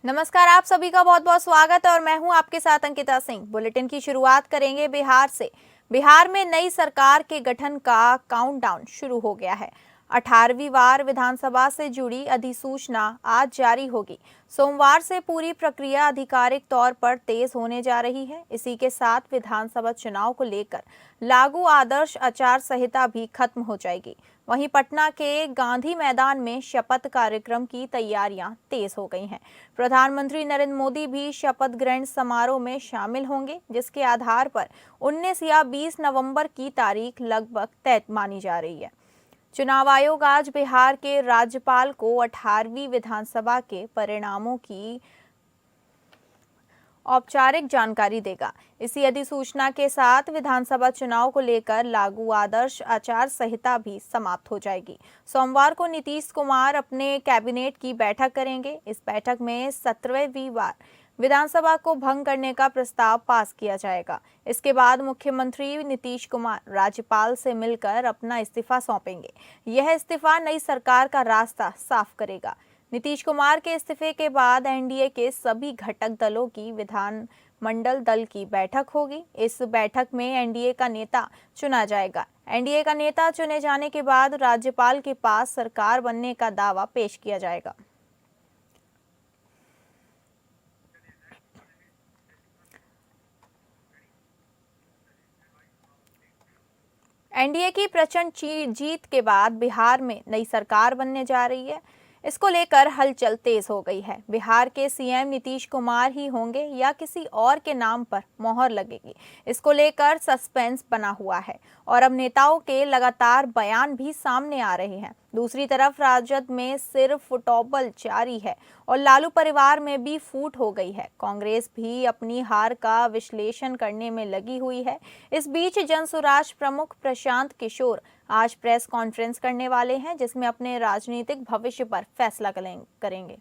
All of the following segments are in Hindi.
नमस्कार, आप सभी का बहुत बहुत स्वागत है और मैं हूं आपके साथ अंकिता सिंह। बुलेटिन की शुरुआत करेंगे बिहार से। बिहार में नई सरकार के गठन का काउंटडाउन शुरू हो गया है। 18वीं बार विधानसभा से जुड़ी अधिसूचना आज जारी होगी। सोमवार से पूरी प्रक्रिया आधिकारिक तौर पर तेज होने जा रही है। इसी के साथ विधानसभा चुनाव को लेकर लागू आदर्श आचार संहिता भी खत्म हो जाएगी। वहीं पटना के गांधी मैदान में शपथ कार्यक्रम की तैयारियां तेज हो गई हैं। प्रधानमंत्री नरेंद्र मोदी भी शपथ ग्रहण समारोह में शामिल होंगे, जिसके आधार पर 19 या 20 नवंबर की तारीख लगभग तय मानी जा रही है। चुनाव आयोग आज बिहार के राज्यपाल को 18वीं विधानसभा के परिणामों की औपचारिक जानकारी देगा। इसी अधिसूचना के साथ विधानसभा चुनाव को लेकर लागू आदर्श आचार संहिता भी समाप्त हो जाएगी। सोमवार को नीतीश कुमार अपने कैबिनेट की बैठक करेंगे। इस बैठक में 17वीं बार विधानसभा को भंग करने का प्रस्ताव पास किया जाएगा। इसके बाद मुख्यमंत्री नीतीश कुमार राज्यपाल से मिलकर अपना इस्तीफा सौंपेंगे। यह इस्तीफा नई सरकार का रास्ता साफ करेगा। नीतीश कुमार के इस्तीफे के बाद एनडीए के सभी घटक दलों की विधानमंडल दल की बैठक होगी। इस बैठक में एनडीए का नेता चुना जाएगा। एनडीए का नेता चुने जाने के बाद राज्यपाल के पास सरकार बनने का दावा पेश किया जाएगा। एनडीए की प्रचंड जीत के बाद बिहार में नई सरकार बनने जा रही है। इसको लेकर हलचल तेज हो गई है। बिहार के सीएम नीतीश कुमार ही होंगे या किसी और के नाम पर मोहर लगेगी, इसको लेकर सस्पेंस बना हुआ है और अब नेताओं के लगातार बयान भी सामने आ रहे हैं। दूसरी तरफ राजद में सिर्फ फुटबॉल जारी है और लालू परिवार में भी फूट हो गई है। कांग्रेस भी अपनी हार का विश्लेषण करने में लगी हुई है। इस बीच जनसुराज प्रमुख प्रशांत किशोर आज प्रेस कॉन्फ्रेंस करने वाले हैं, जिसमें अपने राजनीतिक भविष्य पर फैसला करेंगे।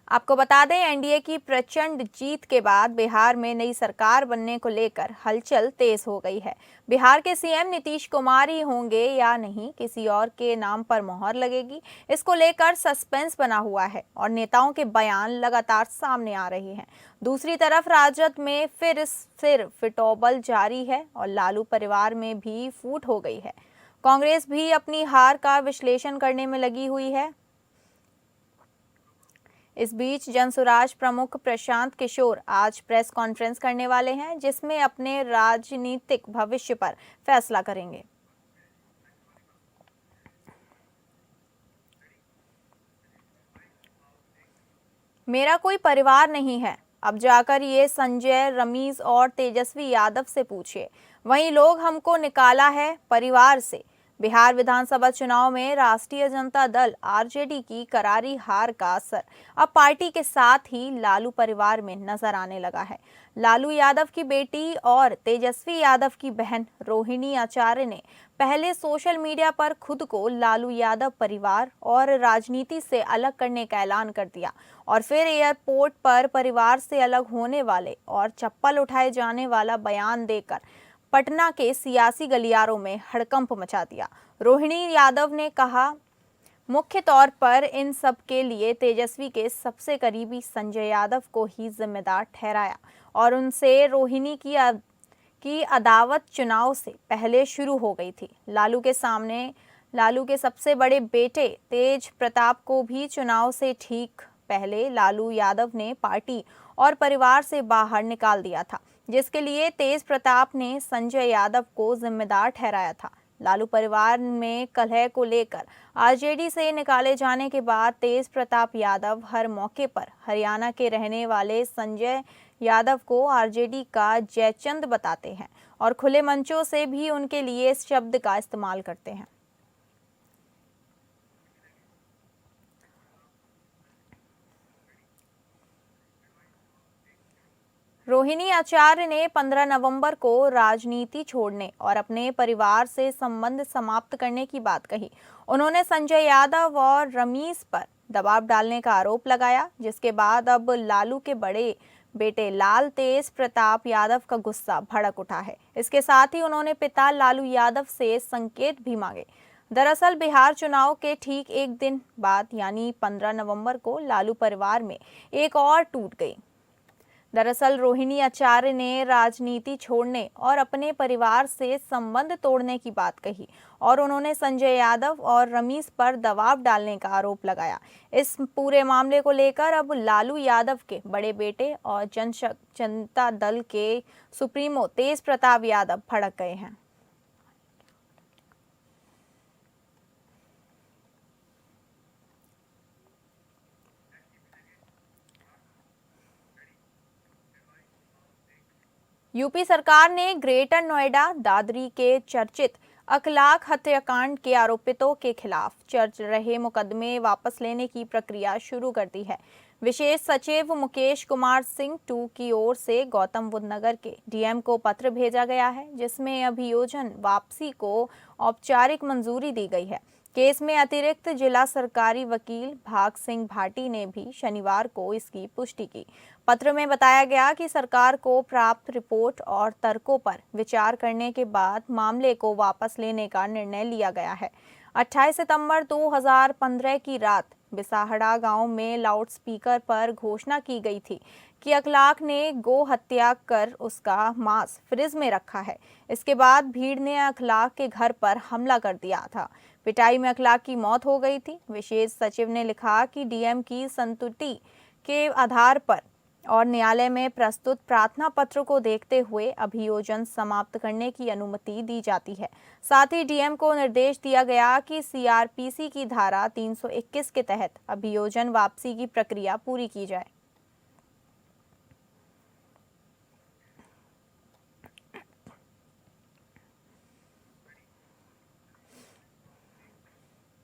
आपको बता दें, एनडीए की प्रचंड जीत के बाद बिहार में नई सरकार बनने को लेकर हलचल तेज हो गई है। बिहार के सीएम नीतीश कुमार ही होंगे या नहीं, किसी और के नाम पर मोहर लगेगी, इसको लेकर सस्पेंस बना हुआ है और नेताओं के बयान लगातार सामने आ रहे हैं। दूसरी तरफ राजद में फिर फिटौबल जारी है और लालू परिवार में भी फूट हो गई है। कांग्रेस भी अपनी हार का विश्लेषण करने में लगी हुई है। इस बीच जनसुराज प्रमुख प्रशांत किशोर आज प्रेस कॉन्फ्रेंस करने वाले हैं, जिसमें अपने राजनीतिक भविष्य पर फैसला करेंगे। मेरा कोई परिवार नहीं है, अब जाकर ये संजय, रमीज और तेजस्वी यादव से पूछिए। वहीं लोग हमको निकाला है परिवार से। बिहार विधानसभा चुनाव में राष्ट्रीय जनता दल आरजेडी की करारी हार का असर अब पार्टी के साथ ही लालू परिवार में नजर आने लगा है। लालू यादव की बेटी और तेजस्वी यादव की बहन रोहिणी आचार्य ने पहले सोशल मीडिया पर खुद को लालू यादव परिवार और राजनीति से अलग करने का ऐलान कर दिया और फिर एयरपोर्ट पर परिवार से अलग होने वाले और चप्पल उठाए जाने वाला बयान देकर पटना के सियासी गलियारों में हड़कंप मचा दिया। रोहिणी यादव ने कहा, मुख्य तौर पर इन सब के लिए तेजस्वी के सबसे करीबी संजय यादव को ही जिम्मेदार ठहराया और उनसे रोहिणी की अदावत चुनाव से पहले शुरू हो गई थी। लालू के सबसे बड़े बेटे तेज प्रताप को भी चुनाव से ठीक पहले लालू यादव ने पार्टी और परिवार से बाहर निकाल दिया था, जिसके लिए तेज प्रताप ने संजय यादव को जिम्मेदार ठहराया था। लालू परिवार में कलह को लेकर आरजेडी से निकाले जाने के बाद तेज प्रताप यादव हर मौके पर हरियाणा के रहने वाले संजय यादव को आरजेडी का जयचंद बताते हैं और खुले मंचों से भी उनके लिए इस शब्द का इस्तेमाल करते हैं। रोहिणी आचार्य ने 15 नवंबर को राजनीति छोड़ने और अपने परिवार से संबंध समाप्त करने की बात कही। उन्होंने संजय यादव और रमीज पर दबाव डालने का आरोप लगाया, जिसके बाद अब लालू के बड़े बेटे लाल तेज प्रताप यादव का गुस्सा भड़क उठा है। इसके साथ ही उन्होंने पिता लालू यादव से संकेत भी मांगे। दरअसल बिहार चुनाव के ठीक एक दिन बाद यानी 15 नवंबर को लालू परिवार में एक और टूट गई। दरअसल रोहिणी आचार्य ने राजनीति छोड़ने और अपने परिवार से संबंध तोड़ने की बात कही और उन्होंने संजय यादव और रमीज पर दबाव डालने का आरोप लगाया। इस पूरे मामले को लेकर अब लालू यादव के बड़े बेटे और जनता दल के सुप्रीमो तेज प्रताप यादव भड़क गए हैं। यूपी सरकार ने ग्रेटर नोएडा दादरी के चर्चित अखलाक हत्याकांड के आरोपितों के खिलाफ चल रहे मुकदमे वापस लेने की प्रक्रिया शुरू कर दी है। विशेष सचिव मुकेश कुमार सिंह 2 की ओर से गौतम बुद्ध नगर के डीएम को पत्र भेजा गया है, जिसमें अभियोजन वापसी को औपचारिक मंजूरी दी गई है। केस में अतिरिक्त जिला सरकारी वकील भाग सिंह भाटी ने भी शनिवार को इसकी पुष्टि की। पत्र में बताया गया कि सरकार को प्राप्त रिपोर्ट और तर्कों पर विचार करने के बाद मामले को वापस लेने का निर्णय लिया गया है। 28 सितंबर 2015 की रात बिसाहड़ा गांव में लाउडस्पीकर पर घोषणा की गई थी कि अखलाक ने गो हत्या कर उसका मांस फ्रिज में रखा है। इसके बाद भीड़ ने अखलाक के घर पर हमला कर दिया था। पिटाई में अखलाक की मौत हो गई थी। विशेष सचिव ने लिखा कि डीएम की संतुष्टि के आधार पर और न्यायालय में प्रस्तुत प्रार्थना पत्र को देखते हुए अभियोजन समाप्त करने की अनुमति दी जाती है। साथ ही डीएम को निर्देश दिया गया कि सीआरपीसी की धारा 321 के तहत अभियोजन वापसी की प्रक्रिया पूरी की जाए।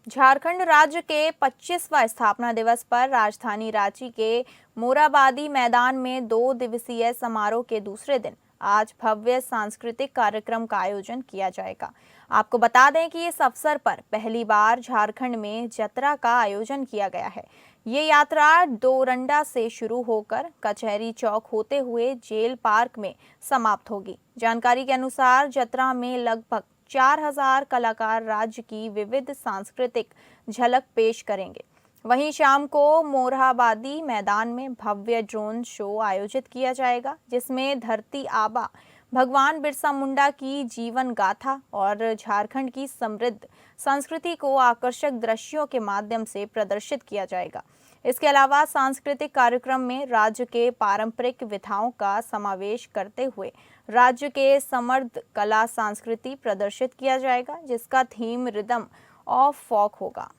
झारखंड राज्य के 25वां स्थापना दिवस पर राजधानी रांची के मोराबादी मैदान में 2 दिवसीय समारोह के दूसरे दिन आज भव्य सांस्कृतिक कार्यक्रम का आयोजन किया जाएगा। आपको बता दें कि इस अवसर पर पहली बार झारखंड में जतरा का आयोजन किया गया है। ये यात्रा डोरंडा से शुरू होकर कचहरी चौक होते हुए जेल पार्क में समाप्त होगी। जानकारी के अनुसार जतरा में लगभग 4000 कलाकार राज्य की विविध सांस्कृतिक झलक पेश करेंगे। वहीं शाम को मोरहाबादी मैदान में भव्य ड्रोन शो आयोजित किया जाएगा, जिसमें धरती आबा भगवान बिरसा मुंडा की जीवन गाथा और झारखंड की समृद्ध संस्कृति को आकर्षक दृश्यों के माध्यम से प्रदर्शित किया जाएगा। इसके अलावा सांस्कृतिक कार्यक्रम में राज्य के पारंपरिक विधाओं का समावेश करते हुए राज्य के समृद्ध कला संस्कृति प्रदर्शित किया जाएगा, जिसका थीम रिदम ऑफ फॉक होगा।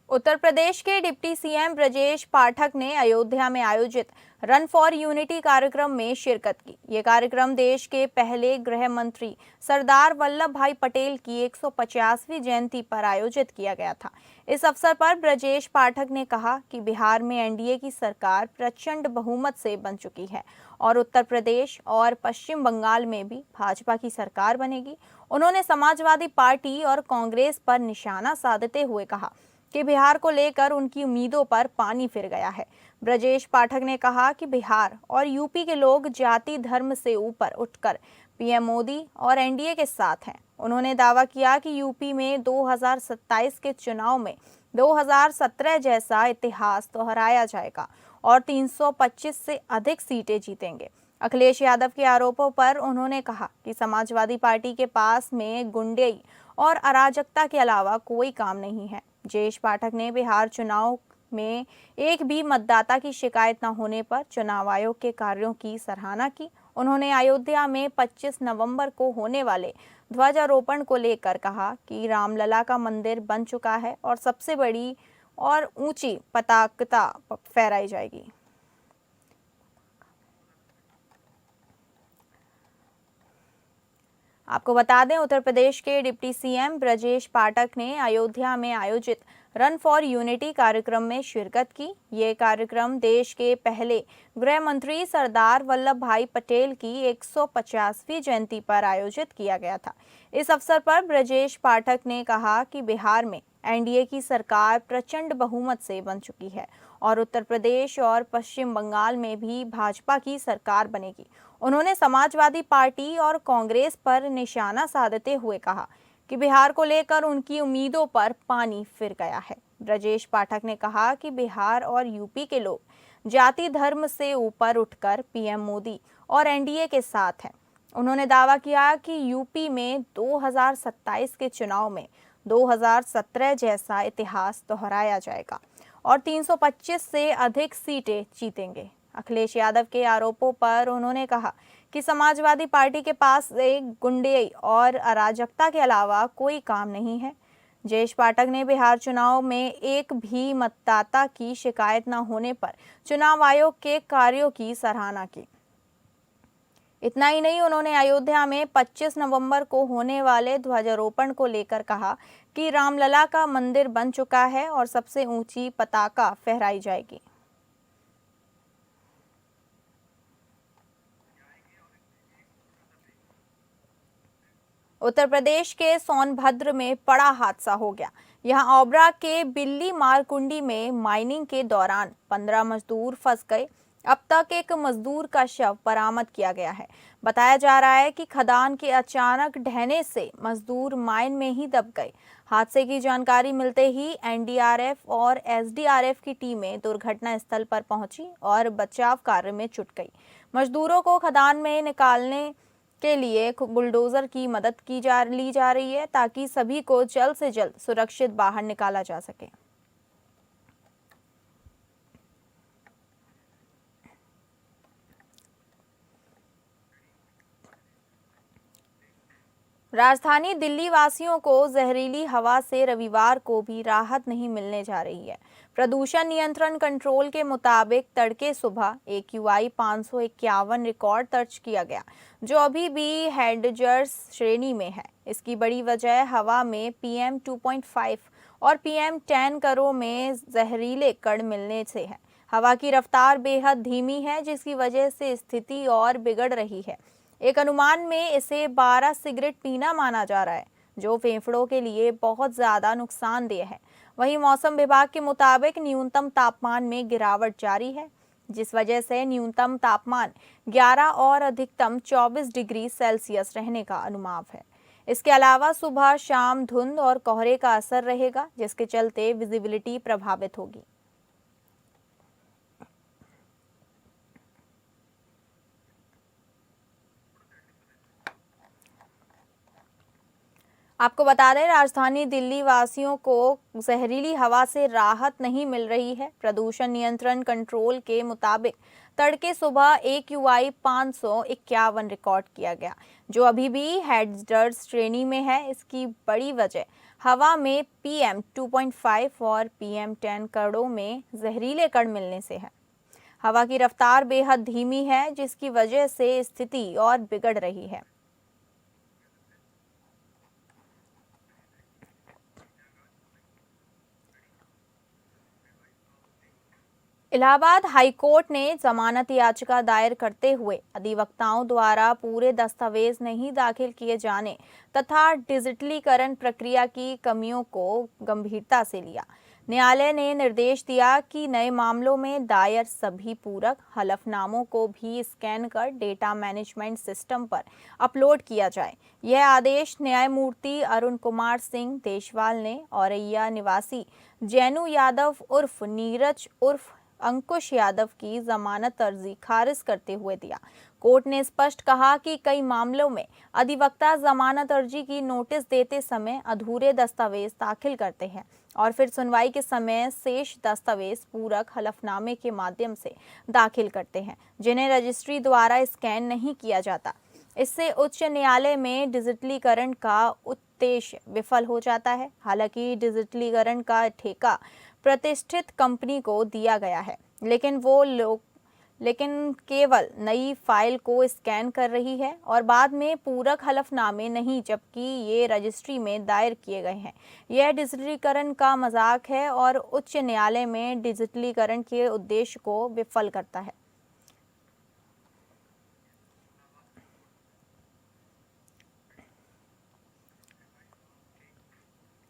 उत्तर प्रदेश के डिप्टी सीएम ब्रजेश पाठक ने अयोध्या में आयोजित रन फॉर यूनिटी कार्यक्रम में शिरकत की। ये कार्यक्रम देश के पहले गृह मंत्री सरदार वल्लभ भाई पटेल की 150वीं जयंती पर आयोजित किया गया था। इस अवसर पर ब्रजेश पाठक ने कहा कि बिहार में एनडीए की सरकार प्रचंड बहुमत से बन चुकी है और उत्तर प्रदेश और पश्चिम बंगाल में भी भाजपा की सरकार बनेगी। उन्होंने समाजवादी पार्टी और कांग्रेस पर निशाना साधते हुए कहा कि बिहार को लेकर उनकी उम्मीदों पर पानी फिर गया है। ब्रजेश पाठक ने कहा कि बिहार और यूपी के लोग जाति धर्म से ऊपर उठकर पीएम मोदी और एनडीए के साथ हैं। उन्होंने दावा किया कि यूपी में 2027 के चुनाव में 2017 जैसा इतिहास दोहराया जाएगा और 325 से अधिक सीटें जीतेंगे। अखिलेश यादव के आरोपों पर उन्होंने कहा कि समाजवादी पार्टी के पास में गुंडई और अराजकता के अलावा कोई काम नहीं है। ब्रजेश पाठक ने बिहार चुनाव में एक भी मतदाता की शिकायत न होने पर चुनाव आयोग के कार्यों की सराहना की। उन्होंने अयोध्या में 25 नवंबर को होने वाले ध्वजारोपण को लेकर कहा कि रामलला का मंदिर बन चुका है और सबसे बड़ी और ऊंची पताका फहराई जाएगी। आपको बता दें, उत्तर प्रदेश के डिप्टी सीएम ब्रजेश पाठक ने अयोध्या में आयोजित रन फॉर यूनिटी कार्यक्रम में शिरकत की। ये कार्यक्रम देश के पहले गृह मंत्री सरदार वल्लभ भाई पटेल की 150वीं जयंती पर आयोजित किया गया था। इस अवसर पर ब्रजेश पाठक ने कहा कि बिहार में एनडीए की सरकार प्रचंड बहुमत से बन चुकी है और उत्तर प्रदेश और पश्चिम बंगाल में भी भाजपा की सरकार बनेगी। उन्होंने समाजवादी पार्टी और कांग्रेस पर निशाना साधते हुए कहा कि बिहार को लेकर उनकी उम्मीदों पर पानी फिर गया है। ब्रजेश पाठक ने कहा कि बिहार और यूपी के लोग जाति धर्म से ऊपर उठकर पीएम मोदी और एनडीए के साथ हैं। उन्होंने दावा किया कि यूपी में 2027 के चुनाव में 2017 जैसा इतिहास दोहराया जाएगा और 325 से अधिक सीटें जीतेंगे। अखिलेश यादव के आरोपों पर उन्होंने कहा कि समाजवादी पार्टी के पास एक गुंडे और अराजकता के अलावा कोई काम नहीं है। जयेश पाठक ने बिहार चुनाव में एक भी मतदाता की शिकायत न होने पर चुनाव आयोग के कार्यों की सराहना की। इतना ही नहीं, उन्होंने अयोध्या में 25 नवंबर को होने वाले ध्वजारोपण को लेकर कहा कि रामलला का मंदिर बन चुका है और सबसे ऊंची पताका फहराई जाएगी। उत्तर प्रदेश के सोनभद्र में बड़ा हादसा हो गया। यहां ओबरा के बिल्ली मारकुंडी में माइनिंग के दौरान 15 मजदूर फंस गए। अब तक एक मजदूर का शव बरामद किया गया है। बताया जा रहा है कि खदान के अचानक ढहने से मजदूर माइन में ही दब गए। हादसे की जानकारी मिलते ही एनडीआरएफ और एसडीआरएफ की टीमें दुर्घटना स्थल पर पहुंची और बचाव कार्य में जुट गई। मजदूरों को खदान में निकालने के लिए बुलडोजर की मदद ली जा रही है ताकि सभी को जल्द से जल्द सुरक्षित बाहर निकाला जा सके। राजधानी दिल्ली वासियों को जहरीली हवा से रविवार को भी राहत नहीं मिलने जा रही है। प्रदूषण नियंत्रण कंट्रोल के मुताबिक तड़के सुबह AQI 551 रिकॉर्ड दर्ज किया गया, जो अभी भी हैजर्ड श्रेणी में है। इसकी बड़ी वजह हवा में PM 2.5 और PM 10 कणों में जहरीले कण मिलने से है। हवा की रफ्तार बेहद धीमी है, जिसकी वजह से स्थिति और बिगड़ रही है। एक अनुमान में इसे 12 सिगरेट पीना माना जा रहा है, जो फेफड़ों के लिए बहुत ज्यादा नुकसानदेह है। वहीं मौसम विभाग के मुताबिक न्यूनतम तापमान में गिरावट जारी है, जिस वजह से न्यूनतम तापमान 11 और अधिकतम 24 डिग्री सेल्सियस रहने का अनुमान है। इसके अलावा सुबह शाम धुंध और कोहरे का असर रहेगा, जिसके चलते विजिबिलिटी प्रभावित होगी। आपको बता दें, राजधानी दिल्ली वासियों को जहरीली हवा से राहत नहीं मिल रही है। प्रदूषण नियंत्रण कंट्रोल के मुताबिक तड़के सुबह AQI 551 रिकॉर्ड किया गया, जो अभी भी हैजर्ड श्रेणी में है। इसकी बड़ी वजह हवा में PM 2.5 और PM 10 कणों में जहरीले कण मिलने से है। हवा की रफ्तार बेहद धीमी है, जिसकी वजह से स्थिति और बिगड़ रही है। इलाहाबाद हाईकोर्ट ने जमानत याचिका दायर करते हुए अधिवक्ताओं द्वारा पूरे दस्तावेज नहीं दाखिल किए जाने तथा डिजिटलीकरण प्रक्रिया की कमियों को गंभीरता से लिया। न्यायालय ने निर्देश दिया कि नए मामलों में दायर सभी पूरक हलफनामों को भी स्कैन कर डेटा मैनेजमेंट सिस्टम पर अपलोड किया जाए। यह आदेश न्यायमूर्ति अरुण कुमार सिंह देशवाल ने औरैया निवासी जैनू यादव उर्फ नीरज उर्फ अंकुश यादव की जमानत अर्जी खारिज करते हुए दिया। कोर्ट ने स्पष्ट कहा कि कई मामलों में अधिवक्ता जमानत अर्जी की नोटिस देते समय अधूरे दस्तावेज दाखिल करते हैं और फिर सुनवाई के समय शेष दस्तावेज पूरक हलफनामे के माध्यम से दाखिल करते हैं, जिन्हें रजिस्ट्री द्वारा स्कैन नहीं किया जाता। इससे उच्च न्यायालय में डिजिटलीकरण का उद्देश्य विफल हो जाता है। हालांकि डिजिटलीकरण का ठेका प्रतिष्ठित कंपनी को दिया गया है, लेकिन वो लेकिन केवल नई फाइल को स्कैन कर रही है और बाद में पूरक हलफनामे नहीं, जबकि ये रजिस्ट्री में दायर किए गए हैं। यह डिजिटलीकरण का मजाक है और उच्च न्यायालय में डिजिटलीकरण के उद्देश्य को विफल करता है।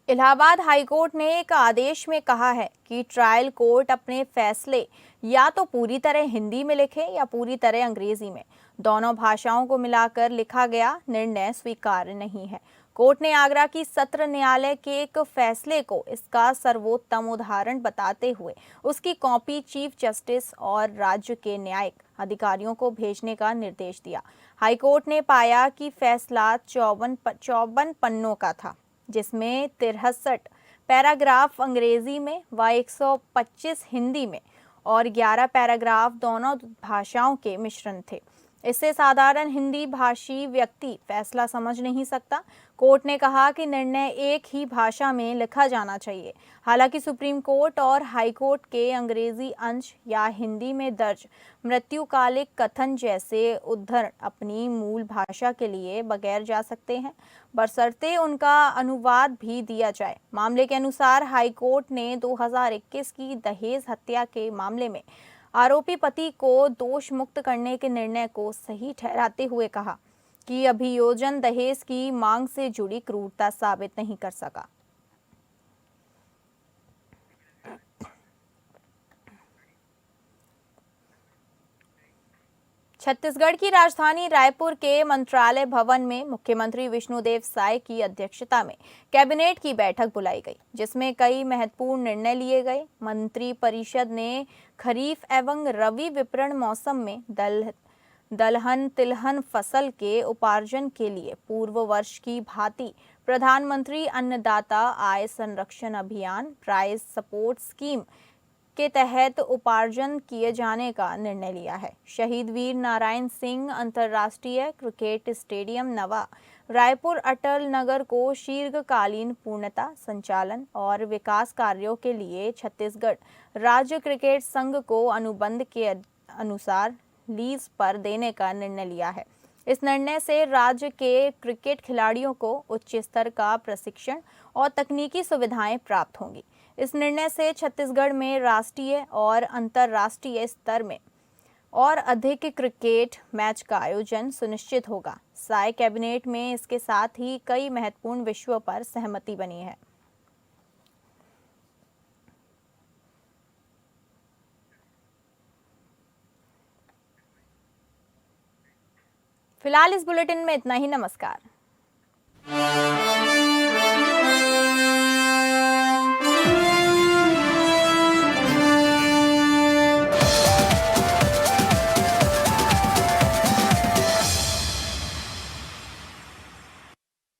इलाहाबाद हाईकोर्ट ने एक आदेश में कहा है कि ट्रायल कोर्ट अपने फैसले या तो पूरी तरह हिंदी में लिखे या पूरी तरह अंग्रेजी में। दोनों भाषाओं को मिलाकर लिखा गया निर्णय स्वीकार्य नहीं है। कोर्ट ने आगरा की सत्र न्यायालय के एक फैसले को इसका सर्वोत्तम उदाहरण बताते हुए उसकी कॉपी चीफ जस्टिस और राज्य के न्यायिक अधिकारियों को भेजने का निर्देश दिया। हाईकोर्ट ने पाया कि फैसला 54 पन्नों का था, जिसमें 63 पैराग्राफ अंग्रेजी में व 125 हिंदी में और 11 पैराग्राफ दोनों भाषाओं के मिश्रण थे। इससे साधारण हिंदी भाषी व्यक्ति फैसला समझ नहीं सकता। कोर्ट ने कहा कि निर्णय एक ही भाषा में लिखा जाना चाहिए। हालांकि सुप्रीम कोर्ट और हाई कोर्ट के अंग्रेजी अंश या हिंदी में दर्ज मृत्युकालिक कथन जैसे उद्धरण अपनी मूल भाषा के लिए बगैर जा सकते हैं, बशर्ते उनका अनुवाद भी दिया जाए। मामले के अनुसार हाई कोर्ट ने 2021 की दहेज हत्या के मामले में आरोपी पति को दोष मुक्त करने के निर्णय को सही ठहराते हुए कहा कि अभियोजन दहेज की मांग से जुड़ी क्रूरता साबित नहीं कर सका। छत्तीसगढ़ की राजधानी रायपुर के मंत्रालय भवन में मुख्यमंत्री विष्णुदेव साय की अध्यक्षता में कैबिनेट की बैठक बुलाई गई, जिसमें कई महत्वपूर्ण निर्णय लिए गए। मंत्री परिषद ने खरीफ एवं रबी विपणन मौसम में दलहन तिलहन फसल के उपार्जन के लिए पूर्व वर्ष की भांति प्रधानमंत्री अन्नदाता आय संरक्षण अभियान प्राइस सपोर्ट स्कीम के तहत उपार्जन किए जाने का निर्णय लिया है। शहीद वीर नारायण सिंह अंतर्राष्ट्रीय क्रिकेट स्टेडियम नवा रायपुर अटल नगर को शीर्घकालीन पूर्णता संचालन और विकास कार्यों के लिए छत्तीसगढ़ राज्य क्रिकेट संघ को अनुबंध के अनुसार लीज पर देने का निर्णय लिया है। इस निर्णय से राज्य के क्रिकेट खिलाड़ियों को उच्च स्तर का प्रशिक्षण और तकनीकी सुविधाएं प्राप्त होंगी। इस निर्णय से छत्तीसगढ़ में राष्ट्रीय और अंतर्राष्ट्रीय स्तर में और अधिक क्रिकेट मैच का आयोजन सुनिश्चित होगा। साय कैबिनेट में इसके साथ ही कई महत्वपूर्ण विषयों पर सहमति बनी है। फिलहाल इस बुलेटिन में इतना ही। नमस्कार।